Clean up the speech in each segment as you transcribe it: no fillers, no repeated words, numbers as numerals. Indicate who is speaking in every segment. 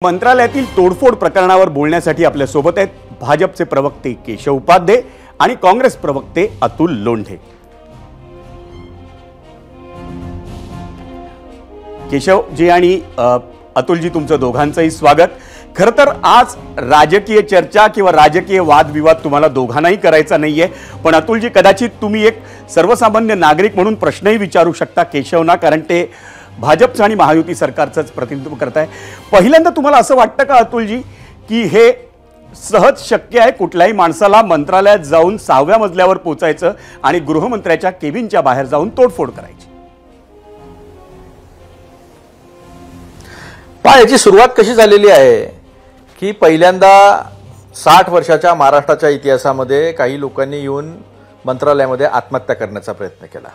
Speaker 1: मंत्रालयातील तोडफोड प्रकरणावर बोलण्यासाठी आपल्या सोबत आहेत भाजपचे प्रवक्ते केशव उपाध्ये आणि काँग्रेस प्रवक्ते अतुल लोंढे। केशवजी आणि अतुलजी, तुमचं दोघांचंही स्वागत। खरं तर आज राजकीय चर्चा किंवा राजकीय वादविवाद तुम्हाला दोघांनाही करायचा नाहीये, पण अतुलजी कदाचित तुम्ही एक सर्वसामान्य नागरिक म्हणून प्रश्नही विचारू शकता केशवना, कारण ते भाजपचं आणि महायुती सरकारचंच प्रतिनिधित्व करत आहे। पहिल्यांदा तुम्हाला असं वाटतं का अतुलजी की हे सहज शक्य आहे कुठल्याही माणसाला मंत्रालयात जाऊन 6व्या मजल्यावर पोहोचायचं आणि गृहमंत्र्याच्या केबिनच्या बाहेर जाऊन तोडफोड करायची?
Speaker 2: याची सुरुवात कशी झालेली आहे की पहिल्यांदा 60 वर्षाच्या महाराष्ट्राच्या इतिहासामध्ये काही लोकांनी येऊन मंत्रालयामध्ये आत्महत्या करण्याचा प्रयत्न केला।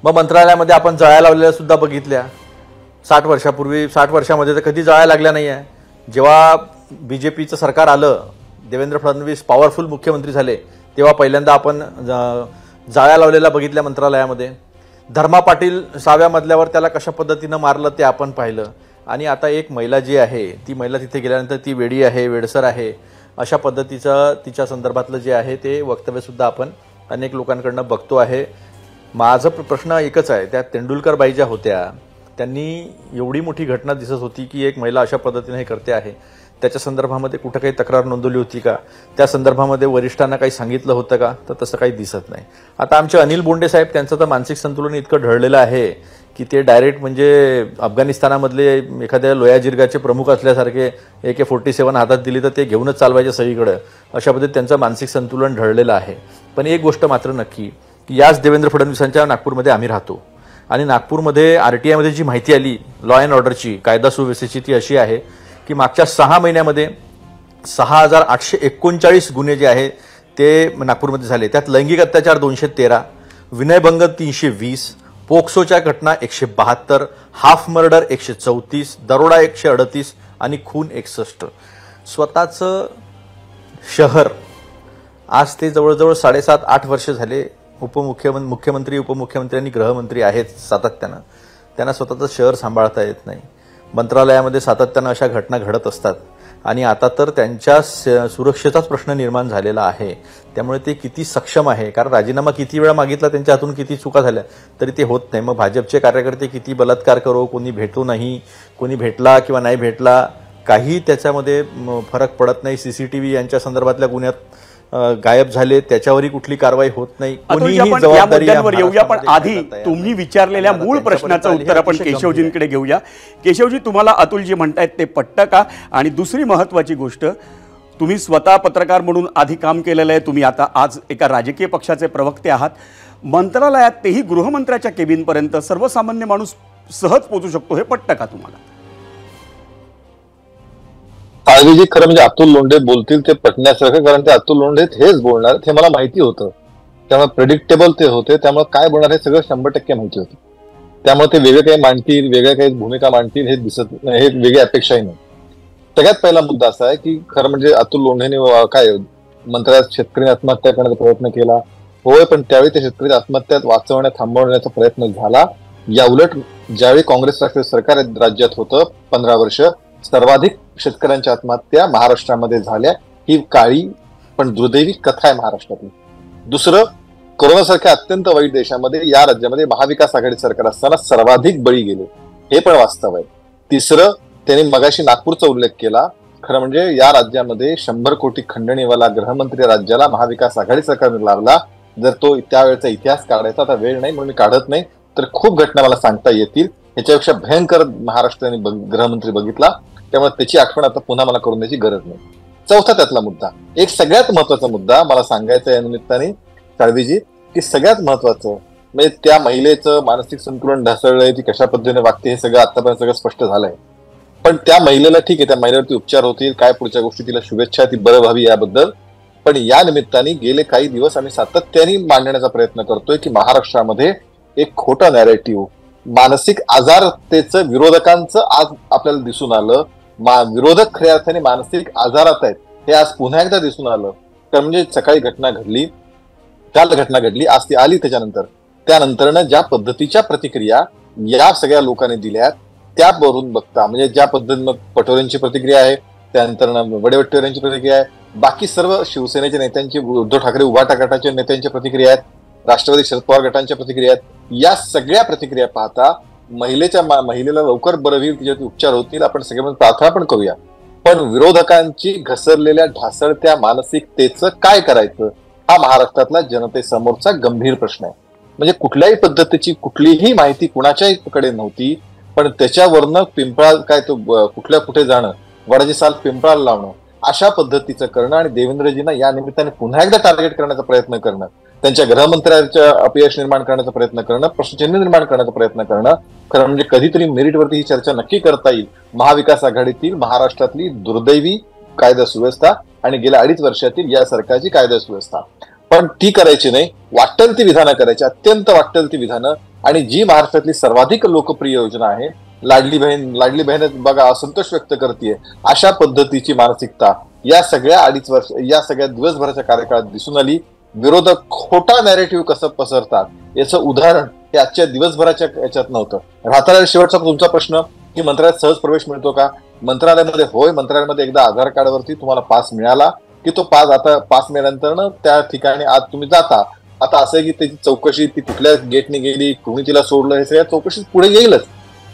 Speaker 2: मग मंत्रालयामध्ये आपण जाळ्या लावलेल्या सुद्धा बघितल्या। 60 वर्षापूर्वी 60 वर्षामध्ये तर कधी जाळ्या लागल्या नाही आहे। जेव्हा बीजेपीचं सरकार आलं, देवेंद्र फडणवीस पॉवरफुल मुख्यमंत्री झाले, तेव्हा पहिल्यांदा आपण जाळ्या लावलेल्या बघितल्या मंत्रालयामध्ये। धर्मा पाटील 6व्या मजल्यावर त्याला कशा पद्धतीनं मारलं ते आपण पाहिलं। आणि आता एक महिला जी आहे ती महिला तिथे गेल्यानंतर ती वेडी आहे, वेडसर आहे, अशा पद्धतीचं तिच्या संदर्भातलं जे आहे ते वक्तव्य सुद्धा आपण अनेक लोकांकडून बघतो आहे। माझा प्रश्न एकच आहे, त्या तेंडुलकर बाई ज्या होत्या त्यांनी एवढी मोठी घटना दिसत होती की एक महिला अशा पद्धतीने हे करते आहे, त्याच्या संदर्भामध्ये कुठं काही तक्रार नोंदवली होती का? त्या संदर्भामध्ये वरिष्ठांना काही सांगितलं होतं का? तर तसं काही दिसत नाही। आता आमचे अनिल बोंडे साहेब, त्यांचं तर मानसिक संतुलन इतकं ढळलेलं आहे की ते डायरेक्ट म्हणजे अफगाणिस्तानामधले एखाद्या लोयाजिर्गाचे प्रमुख असल्यासारखे AK-47 हातात दिली तर ते घेऊनच चालवायचे सगळीकडे, अशा पद्धतीत त्यांचं मानसिक संतुलन ढळलेलं आहे। पण एक गोष्ट मात्र नक्की की याच देवेंद्र फडणवीसांच्या नागपूरमध्ये आम्ही राहतो आणि नागपूरमध्ये RTI मध्ये जी माहिती आली लॉ अँड ऑर्डरची, कायदा सुव्यवस्थेची, ती अशी आहे की मागच्या 6 महिन्यामध्ये 6839 गुन्हे जे आहे ते नागपूरमध्ये झाले। त्यात लैंगिक अत्याचार 213, विनयभंग 320, पोक्सोच्या घटना 172, हाफ मर्डर 134, दरोडा 138 आणि खून 61। स्वतःचं शहर आज ते जवळजवळ 7.5-8 वर्ष झाले मुख्यमंत्री उपमुख्यमंत्री आणि गृहमंत्री आहेत सातत्यानं, त्यांना स्वतःचं शहर सांभाळता येत नाही। मंत्रालयामध्ये सातत्यानं अशा घटना घडत असतात आणि आता तर त्यांच्या सुरक्षेचाच प्रश्न निर्माण झालेला आहे। त्यामुळे ते किती सक्षम आहे, कारण राजीनामा किती वेळा मागितला, त्यांच्या हातून किती चुका झाल्या तरी ते होत नाही। मग भाजपचे कार्यकर्ते किती बलात्कार करो, कोणी भेटू नाही, कोणी भेटला किंवा नाही भेटला, काही त्याच्यामध्ये फरक पडत नाही। CCTV यांच्या संदर्भातल्या गुन्ह्यात गायब झाले, त्याच्यावरही कुठली कारवाई होत नाही।
Speaker 1: मुद्द्यांवर येऊया, पण आधी तुम्ही विचारलेल्या मूळ प्रश्नाचं उत्तर आपण केशवजींकडे घेऊया। केशवजी, तुम्हाला अतुलजी म्हणतायत ते पटतं का? आणि दुसरी महत्वाची गोष्ट, तुम्ही स्वतः पत्रकार म्हणून आधी काम केलेलं आहे, तुम्ही आता आज एका राजकीय पक्षाचे प्रवक्ते आहात। मंत्रालयात तेही गृहमंत्र्याच्या केबिनपर्यंत सर्वसामान्य माणूस सहज पोहोचू शकतो, हे पटतं का तुम्हाला?
Speaker 3: जी खरं म्हणजे अतुल लोंढे बोलतील ते पटण्यासारखं, कारण ते अतुल लोंढे हेच बोलणार हे मला माहिती होतं, त्यामुळे प्रेडिक्टेबल ते होते, त्यामुळे काय बोलणार हे सगळं 100% माहिती होतं। त्यामुळे ते वेगळे काही मांडतील, वेगळ्या काही भूमिका मांडतील हे दिसत नाही, हे वेगळी अपेक्षाही नाही। सगळ्यात पहिला मुद्दा असा आहे की खरं म्हणजे अतुल लोंढेने काय मंत्रालयात शेतकरी आत्महत्या करण्याचा प्रयत्न केला, होय, पण त्यावेळी त्या शेतकरी आत्महत्या वाचवण्यात थांबवण्याचा प्रयत्न झाला। या उलट ज्यावेळी काँग्रेस सरकार राज्यात होतं 15 वर्ष, सर्वाधिक शेतकऱ्यांच्या आत्महत्या महाराष्ट्रामध्ये झाल्या। ही काळी पण दुर्दैवी कथा आहे महाराष्ट्रातली। दुसरं, कोरोनासारख्या अत्यंत वाईट देशामध्ये या राज्यामध्ये महाविकास आघाडी सरकार असताना सर्वाधिक बळी गेले, हे पण वास्तव आहे। तिसरं, त्यांनी मगाशी नागपूरचा उल्लेख केला, खरं म्हणजे या राज्यामध्ये 100 कोटी खंडणीवाला गृहमंत्री राज्याला महाविकास आघाडी सरकारने लावला। जर तो त्यावेळेचा इतिहास काढायचा तर वेळ नाही म्हणून मी काढत नाही, तर खूप घटना मला सांगता येतील। याच्यापेक्षा भयंकर महाराष्ट्राने गृहमंत्री बघितला, त्यामुळे त्याची आठवण आता पुन्हा मला करून द्यायची गरज नाही। चौथा त्यातला मुद्दा, एक सगळ्यात महत्वाचा मुद्दा मला सांगायचा या निमित्ताने साळवीजी, की सगळ्यात महत्वाचं म्हणजे त्या महिलेचं मानसिक संतुलन ढासळलंय, ती कशा पद्धतीने वागते हे सगळं आतापर्यंत सगळं स्पष्ट झालंय। पण त्या महिलेला ठीक आहे, त्या महिलेवरती उपचार होतील, काय पुढच्या गोष्टी, तिला शुभेच्छा, ती बरं व्हावी याबद्दल। पण या निमित्ताने गेले काही दिवस आम्ही सातत्याने मांडण्याचा प्रयत्न करतोय की महाराष्ट्रामध्ये एक खोटं नॅरेटिव्ह, मानसिक आजारतेचं विरोधकांचं आज आपल्याला दिसून आलं। विरोधक खऱ्या अर्थाने मानसिक आजारात आहेत हे आज पुन्हा एकदा दिसून आलं। तर म्हणजे सकाळी घटना घडली, काल घटना घडली, आज ती आली, त्यानंतरनं ज्या पद्धतीच्या प्रतिक्रिया या सगळ्या लोकांनी दिल्यात त्यावरून बघता म्हणजे ज्या पद्धतीनं पटोलेंची प्रतिक्रिया आहे, त्यानंतर वडेवट्टीवार यांची प्रतिक्रिया आहे, बाकी सर्व शिवसेनेच्या नेत्यांची, उद्धव ठाकरे उभाटा गटाच्या नेत्यांच्या प्रतिक्रिया आहेत, राष्ट्रवादी शरद पवार गटांच्या प्रतिक्रिया आहेत. या सगळ्या प्रतिक्रिया पाहता महिलेला लवकर बरं होईल, तिच्यात उपचार होतील, आपण सगळे प्रार्थना पण करूया. पण विरोधकांची घसरलेल्या ढासळत्या मानसिकतेचं काय करायचं, हा महाराष्ट्रातला जनतेसमोरचा गंभीर प्रश्न आहे. म्हणजे कुठल्याही पद्धतीची कुठलीही माहिती कुणाच्याही कडे नव्हती, पण त्याच्यावरनं पिंपळा काय तो कुठल्या कुठे जाणं, वडाची साल पिंपळाला लावणं, अशा पद्धतीचं करणं आणि देवेंद्रजींना या निमित्ताने पुन्हा एकदा टार्गेट करण्याचा प्रयत्न करणं, त्यांच्या गृहमंत्र्याच्या अपयश निर्माण करण्याचा प्रयत्न करणं, प्रश्नचिन्ह निर्माण करण्याचा प्रयत्न करणं, खरं म्हणजे कधीतरी मेरिटवरती ही चर्चा नक्की करता येईल. महाविकास आघाडीतील महाराष्ट्रातली दुर्दैवी कायदा सुव्यवस्था आणि गेल्या 2.5 वर्षातील या सरकारची कायदा सुव्यवस्था, पण ती करायची नाही. वाटेल ती विधानं करायची, अत्यंत वाटेल ती विधानं. आणि जी महाराष्ट्रातली सर्वाधिक लोकप्रिय योजना आहे लाडली बहीण बघा असंतोष व्यक्त करते, अशा पद्धतीची मानसिकता या सगळ्या 2.5 वर्ष या सगळ्या दिवसभराच्या कार्यकाळात दिसून आली. विरोधक खोटा नॅरेटिव्ह कसं पसरतात याचं उदाहरण हे आजच्या दिवसभराच्या याच्यात नव्हतं. राहता शेवटचा तुमचा प्रश्न की मंत्रालयात सहज प्रवेश मिळतो का? मंत्रालयामध्ये होय, मंत्रालयामध्ये एकदा आधार कार्डवरती तुम्हाला पास मिळाला की तो पास, आता पास मिळाल्यानंतर त्या ठिकाणी आज तुम्ही जाता. आता असं आहे की त्याची चौकशी ती कुठल्या गेटने गेली, कोणी तिला सोडलं, हे सगळ्या चौकशीत पुढे येईलच.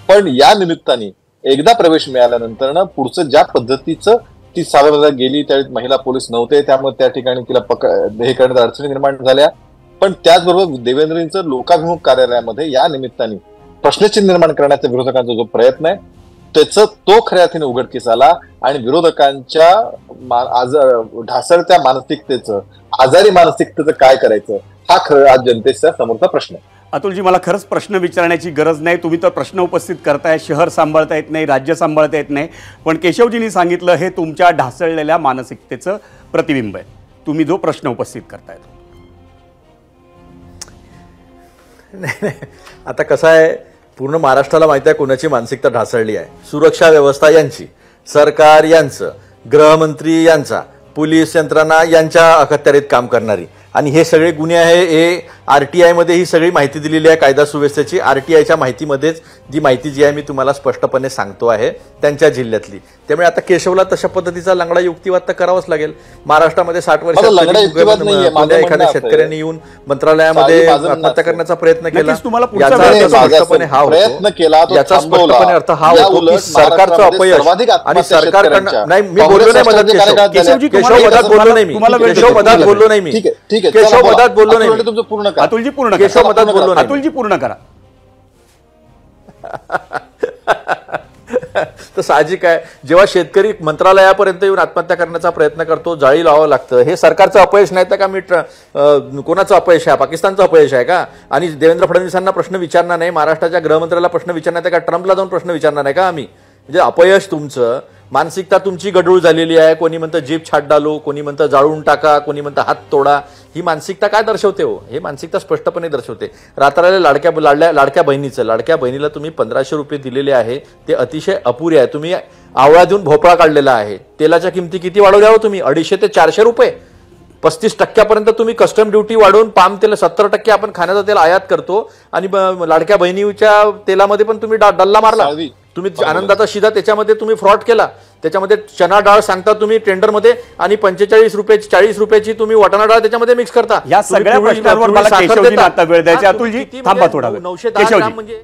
Speaker 3: पण या निमित्ताने एकदा प्रवेश मिळाल्यानंतर पुढचं ज्या पद्धतीचं ती साधारण गेली, त्यावेळी महिला पोलीस नव्हते, त्यामुळे त्या ठिकाणी तिला हे करण्यात अडचणी निर्माण झाल्या. पण त्याचबरोबर देवेंद्रजींचं लोकाभिमुख कार्यालयामध्ये या निमित्ताने प्रश्नचिन्ह निर्माण करण्याचा विरोधकांचा जो प्रयत्न आहे त्याचं तो खऱ्या अर्थाने उघडकीस आला आणि विरोधकांच्या ढासळत्या मानसिकतेचं, आजारी मानसिकतेचं काय करायचं, हा खरं आज जनतेच्या समोरचा प्रश्न आहे.
Speaker 1: अतुलजी, मला खरंच प्रश्न विचारण्याची गरज नाही, तुम्ही तर प्रश्न उपस्थित करताय. शहर सांभाळता येत नाही, राज्य सांभाळता येत नाही, पण केशवजींनी सांगितलं हे तुमच्या ढासळलेल्या मानसिकतेचं प्रतिबिंब आहे, तुम्ही जो प्रश्न उपस्थित करताय.
Speaker 2: नाही, आता कसं आहे, पूर्ण महाराष्ट्राला माहिती आहे कोणाची मानसिकता ढासळली आहे. सुरक्षा व्यवस्था यांची, सरकार यांचं, गृहमंत्री यांचा, पोलीस यंत्रणा यांच्या अखत्यारीत काम करणारी, आणि हे सगळे गुन्हे आहे हे RTI मध्ये ही सगळी माहिती दिलेली आहे कायदा सुव्यवस्थेची. RTIच्या माहितीमध्येच जी माहिती जी आहे मी तुम्हाला स्पष्टपणे सांगतो आहे त्यांच्या जिल्ह्यातली. त्यामुळे आता केशवला तशा पद्धतीचा लंगडा युक्तिवाद तर करावाच लागेल. महाराष्ट्रामध्ये 60 वर्षात एखाद्या शेतकऱ्यांनी येऊन मंत्रालयामध्ये आत्महत्या करण्याचा प्रयत्न केला, स्पष्टपणे हा
Speaker 3: प्रयत्न केला,
Speaker 2: याचा स्पष्टपणे अर्थ हा होतो की सरकारचं अपयश आणि सरकारकडनं. नाही, मी बोललो नाही मदत, केशव मदत बोललो नाही मी, केशव मदत बोललो नाही मी, केशव मदत बोललो नाही.
Speaker 3: तुमचं पूर्ण
Speaker 1: अतुलजी पूर्ण करा.
Speaker 2: केशव मदत बोललो नाही.
Speaker 1: अतुलजी पूर्ण करा.
Speaker 2: तर साहजिक आहे, जेव्हा शेतकरी मंत्रालयापर्यंत येऊन आत्महत्या करण्याचा प्रयत्न करतो, जाळी लावावं लागतं. हे सरकारचं अपयश नाही तर का मी कोणाचं अपयश आहे, पाकिस्तानचं अपयश आहे का? आणि देवेंद्र फडणवीसांना प्रश्न विचारणार नाही, महाराष्ट्राच्या गृहमंत्र्याला प्रश्न विचारणार नाही का, ट्रम्पला जाऊन प्रश्न विचारणार नाही का आम्ही? म्हणजे अपयश तुमचं, मानसिकता तुमची गढूळ झालेली आहे. कोणी म्हणतं जीभ छाट डालो, कोणी म्हणतं जाळून टाका, कोणी म्हणतं हात तोडा. ही मानसिकता काय दर्शवते हो? हे मानसिकता स्पष्टपणे दर्शवते. रात्राला लाडक्या बहिणीला तुम्ही 1500 रुपये दिलेले आहे, ते अतिशय अपुरे आहे. तुम्ही आवळा देऊन भोपळा काढलेला आहे. तेलाच्या किमती किती वाढवल्या हो तुम्ही? 250 ते 400 रुपये. 35% तुम्ही कस्टम ड्युटी वाढवून पाम तेल 70% आपण खाण्याचं तेल आयात करतो, आणि लाडक्या बहिणीच्या तेलामध्ये पण तुम्ही डल्ला मारला. तुम्ही आनंदाचा शिधा त्याच्यामध्ये तुम्ही फ्रॉड केला. त्याच्यामध्ये चना डाळ सांगता तुम्ही टेंडरमध्ये, आणि 45 रुपयाची 40 रुपयाची तुम्ही वाटाणा डाळ त्याच्यामध्ये मिक्स करता.
Speaker 1: या सगळ्या प्रश्नांवर मला केशवजींना आता वेळ द्यायचा. अतुलजी थांबा थोडा वेळ.
Speaker 2: 910 म्हणजे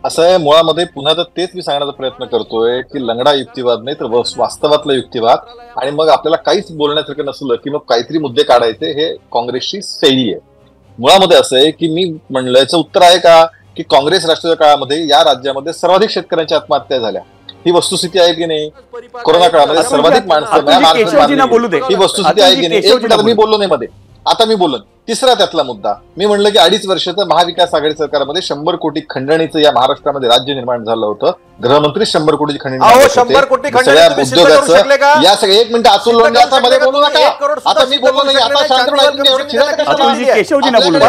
Speaker 3: असं आहे, मुळामध्ये पुन्हा तर तेच मी सांगण्याचा प्रयत्न करतोय की लंगडा युक्तिवाद नाही तर वास्तवातला युक्तिवाद. आणि मग आपल्याला काहीच बोलण्यासारखं नसलं की मग काहीतरी मुद्दे काढायचे, हे काँग्रेसची शैली आहे. मुळामध्ये असं आहे की मी म्हणलं याचं उत्तर आहे का की काँग्रेस राष्ट्रीय काळामध्ये या राज्यामध्ये सर्वाधिक शेतकऱ्यांच्या आत्महत्या झाल्या. ही वस्तुस्थिती आहे की नाही? कोरोना काळामध्ये सर्वाधिक माणसं
Speaker 1: बोलू दे,
Speaker 3: ही वस्तुस्थिती आहे की नाही? मी बोललो नाही मध्ये, आता मी बोलन. तिसरा त्यातला मुद्दा मी म्हणलं की 2.5 वर्षाचं महाविकास आघाडी सरकारमध्ये 100 कोटी खंडणीचं या महाराष्ट्रामध्ये राज्य निर्माण झालं होतं. गृहमंत्री 100 कोटीची खंडणी,
Speaker 2: 100 कोटी
Speaker 3: सगळ्या उद्योगाचं या सगळ्या. 1 मिनिट अतुल लोंढे, आता मध्ये बोलू नका, आता मी बोललो नाही, आता शांत राहा.
Speaker 1: केशवजींना बोलू द्या.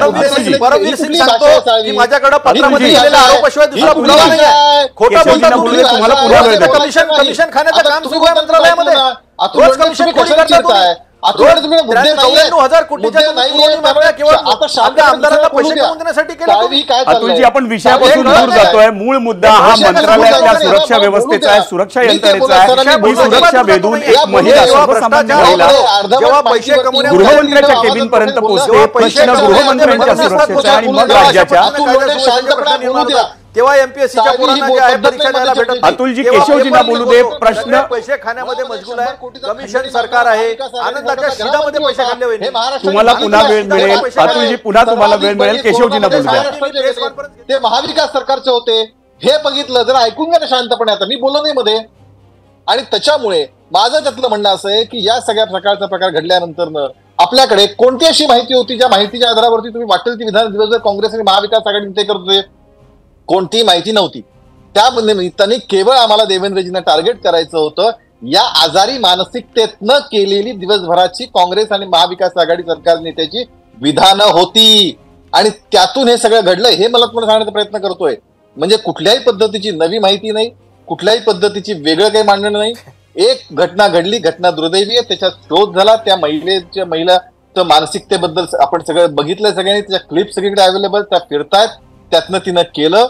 Speaker 2: परमवीर सिंग सांगतो की माझ्याकडे पत्रामध्ये दिलेल्या आरोपाशिवाय दुसरा पुरावा नाही आहे. खोटं बोलता तुम्ही. तुम्हाला कमिशन खाण्याचं काम सुरू आहे मंत्रालयामध्ये. रोज कमिशन खोटी करता तुम्ही.
Speaker 3: अतुल तुम्ही मुद्दे नाहीये.
Speaker 2: 93,000 कोटीच्या
Speaker 3: मुद्दे नाहीये.
Speaker 2: पुरवणी मागण्या केवळ
Speaker 3: आता
Speaker 2: आपल्या आमदारांना पैसे
Speaker 3: द्या.
Speaker 2: कमवून देण्यासाठी केल्या
Speaker 3: काही काय चाललंय?
Speaker 1: अतुलजी, आपण विषयापासून दूर जातोय. मूळ मुद्दा हा मंत्रालयातल्या सुरक्षा व्यवस्थेचा आहे, सुरक्षा यंत्रणेचा आहे. ही सुरक्षा भेदून एक महिला, सर्वसामान्य महिला
Speaker 2: जेव्हा पैसे कमवून
Speaker 1: गृहमंत्र्यांच्या केबिन पर्यंत पोहोचते. प्रश्न गृहमंत्र्यांच्या सुरक्षेचा आणि मग राज्याच्या.
Speaker 2: तेव्हा एमपीएससीच्या पोरांना जे आहे परीक्षा द्यायला भेटत नाही.
Speaker 1: अतुलजी, केशवजींना बोलू दे. प्रश्न
Speaker 2: पैसे खाण्यामध्ये मशगूल आहे. कमिशन सरकार आहे. आनंदाच्या शिदामध्ये पैसे खाल्ले होईल.
Speaker 1: तुम्हाला पुन्हा वेळ मिळेल. अतुलजी, पुन्हा तुम्हाला वेळ मिळेल. केशवजींना बोलू द्या.
Speaker 3: ते महाविकास सरकारचे होते हे बघितलं. जरा ऐकून घ्या ना शांतपणे. आता मी बोललो नाही मध्ये. आणि त्याच्यामुळे माझं त्यातलं म्हणणं असं आहे की या सगळ्या प्रकारचा प्रकार घडल्यानंतर आपल्याकडे कोणती अशी माहिती होती ज्या माहितीच्या आधारावरती तुम्ही वाटेल ती विधान दिवस काँग्रेस आणि महाविकास आघाडी ते करत होते? कोणतीही माहिती नव्हती. त्या निमित्ताने केवळ आम्हाला देवेंद्रजींना टार्गेट करायचं होतं. या आजारी मानसिकतेतनं केलेली दिवसभराची काँग्रेस आणि महाविकास आघाडी सरकार नेत्याची विधानं होती आणि त्यातून हे सगळं घडलं. हे मला तुम्हाला सांगण्याचा प्रयत्न करतोय. म्हणजे कुठल्याही पद्धतीची नवी माहिती नाही, कुठल्याही पद्धतीची वेगळं काही मांडणं नाही. एक घटना घडली, घटना दुर्दैवी आहे, त्याचा शोध झाला. त्या महिलेचं मानसिकतेबद्दल आपण सगळं बघितलं सगळ्यांनी. त्याच्या क्लिप सगळीकडे अवेलेबल, त्या फिरतायत. त्यातनं तिनं केलं.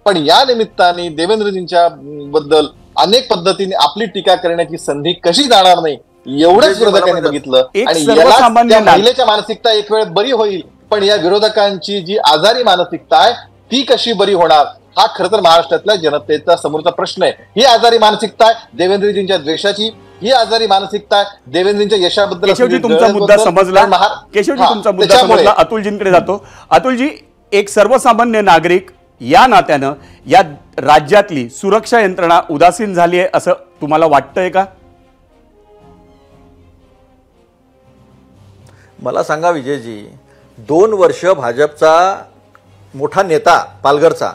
Speaker 3: पण या निमित्ताने देवेंद्रजींच्या बद्दल अनेक पद्धतीने आपली टीका करण्याची संधी कशी जाणार नाही एवढंच विरोधकांनी बघितलं. आणि त्या महिलेच्या मानसिकता एक वेळ बरी होईल, पण या विरोधकांची जी आजारी मानसिकता आहे ती कशी बरी होणार हा खरं तर महाराष्ट्रातल्या जनतेचा समोरचा प्रश्न आहे. ही आजारी मानसिकता आहे देवेंद्रजींच्या द्वेषाची, ही आजारी मानसिकता आहे देवेंद्रजींच्या यशाबद्दल.
Speaker 1: केशवजी, तुमचा मुद्दा समजला. केशवजी, तुमचा मुद्दा समजला. अतुलजींकडे जातो. अतुलजी, एक सर्वसामान्य नागरिक या नात्यानं या राज्यातली सुरक्षा यंत्रणा उदासीन झाली आहे असं तुम्हाला वाटतंय का?
Speaker 2: मला सांगा विजयजी, 2 वर्ष भाजपचा मोठा नेता पालघरचा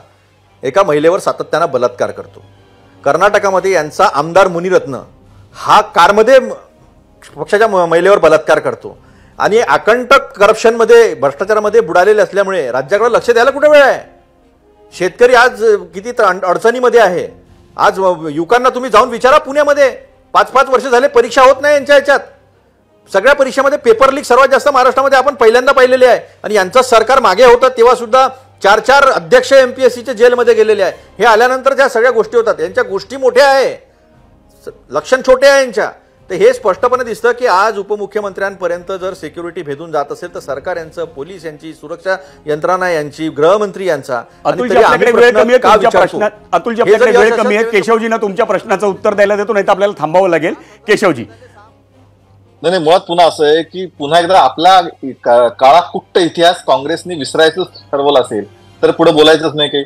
Speaker 2: एका महिलेवर सातत्यानं बलात्कार करतो. कर्नाटकामध्ये यांचा आमदार मुनिरत्न हा कारमध्ये पक्षाच्या महिलेवर बलात्कार करतो. आणि आकंठक करप्शनमध्ये, भ्रष्टाचारामध्ये बुडालेले असल्यामुळे राज्याकडे लक्ष द्यायला कुठे वेळ आहे? शेतकरी आज किती अडचणीमध्ये आहे. आज युवकांना तुम्ही जाऊन विचारा. पुण्यामध्ये 5-5 वर्ष झाले परीक्षा होत नाही यांच्या ह्याच्यात. सगळ्या परीक्षेमध्ये पेपर लीक सर्वात जास्त महाराष्ट्रामध्ये आपण पहिल्यांदा पाहिलेले आहे. आणि यांचं सरकार मागे होतं तेव्हा सुद्धा 4 अध्यक्ष एमपीएससीचे जेलमध्ये गेलेले आहे. हे आल्यानंतर ज्या सगळ्या गोष्टी होतात यांच्या गोष्टी मोठ्या आहे, लक्षण छोटे आहे यांच्या. तर हे स्पष्टपणे दिसतं की आज उपमुख्यमंत्र्यांपर्यंत जर सिक्युरिटी भेदून जात असेल तर सरकार यांचं, पोलीस यांची, सुरक्षा यंत्रणा यांची, गृहमंत्री यांचा.
Speaker 1: अतुलजी, आपल्याकडे वेळ कमी आहे. केशवजींना तुमच्या प्रश्नाचं उत्तर द्यायला देतो, नाही तर आपल्याला थांबावं लागेल. केशवजी.
Speaker 3: नाही, मुळात पुन्हा असं आहे की पुन्हा एकदा आपला काळाकुट्ट इतिहास काँग्रेसने विसरायचं ठरवलं असेल तर पुढे बोलायचंच नाही काही.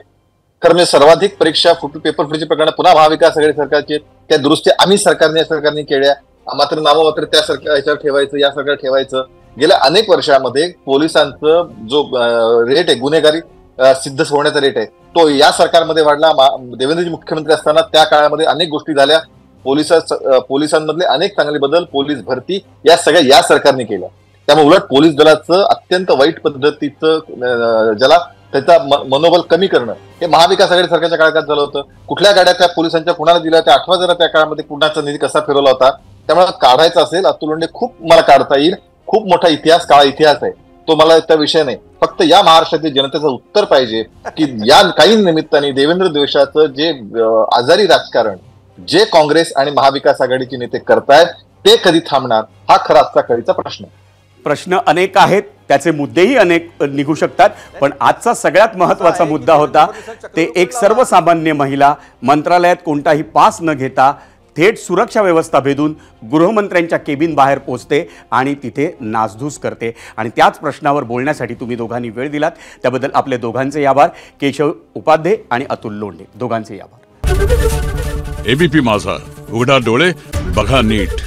Speaker 3: कारण म्हणजे सर्वाधिक परीक्षा पेपर फुटीची प्रकरण पुन्हा महाविकास आघाडी सरकारचे, त्या दुरुस्ती आम्ही सरकारने केल्या. मात्र नाममात्र त्या याच्यावर ठेवायचं, या सरकार ठेवायचं. गेल्या अनेक वर्षामध्ये पोलिसांचं जो रेट आहे, गुन्हेगारी सिद्ध होण्याचा रेट आहे, तो या सरकारमध्ये वाढला. देवेंद्रजी मुख्यमंत्री असताना त्या काळामध्ये अनेक गोष्टी झाल्या. पोलिसांमधले अनेक चांगले बदल, पोलीस भरती या सगळ्या या सरकारने केल्या. त्यामुळे उलट पोलीस दलाचं अत्यंत वाईट पद्धतीचं ज्याला त्याचा मनोबल कमी करणं हे महाविकास आघाडी सरकारच्या काळात झालं होतं. कुठल्या गाड्या त्या पोलिसांच्या कुणाला दिल्या त्या आठवा, जरा त्या काळामध्ये कुणाचा निधी कसा फिरवला होता. त्यामुळे काढायचा असेल अतुल लोंढे खूप मला काढता येईल. खूप मोठा इतिहास, काळा इतिहास आहे तो. मला त्या विषय नाही. फक्त या महाराष्ट्रातील जनतेचं उत्तर पाहिजे की या काही निमित्ताने देवेंद्र द्वेषाचं जे आजारी राजकारण जे काँग्रेस आणि महाविकास आघाडीचे नेते करतायत ते कधी थांबणार हा खरा आजचा कळीचा प्रश्न.
Speaker 1: प्रश्न अनेक आहेत, त्याचे मुद्देही अनेक निघू शकतात. पण आजचा सगळ्यात महत्त्वाचा मुद्दा होता ते एक सर्वसामान्य महिला मंत्रालयात कोणताही पास न घेता थेट सुरक्षा व्यवस्था भेदून गृहमंत्र्यांच्या केबिन बाहेर पोहोचते आणि तिथे नासधूस करते. आणि त्याच प्रश्नावर बोलण्यासाठी तुम्ही दोघांनी वेळ दिलात त्याबद्दल आपले दोघांचे आभार. केशव उपाध्ये आणि अतुल लोंढे दोघांचे आभार.
Speaker 4: एबीपी माझा, उघडा डोळे बघा नीट.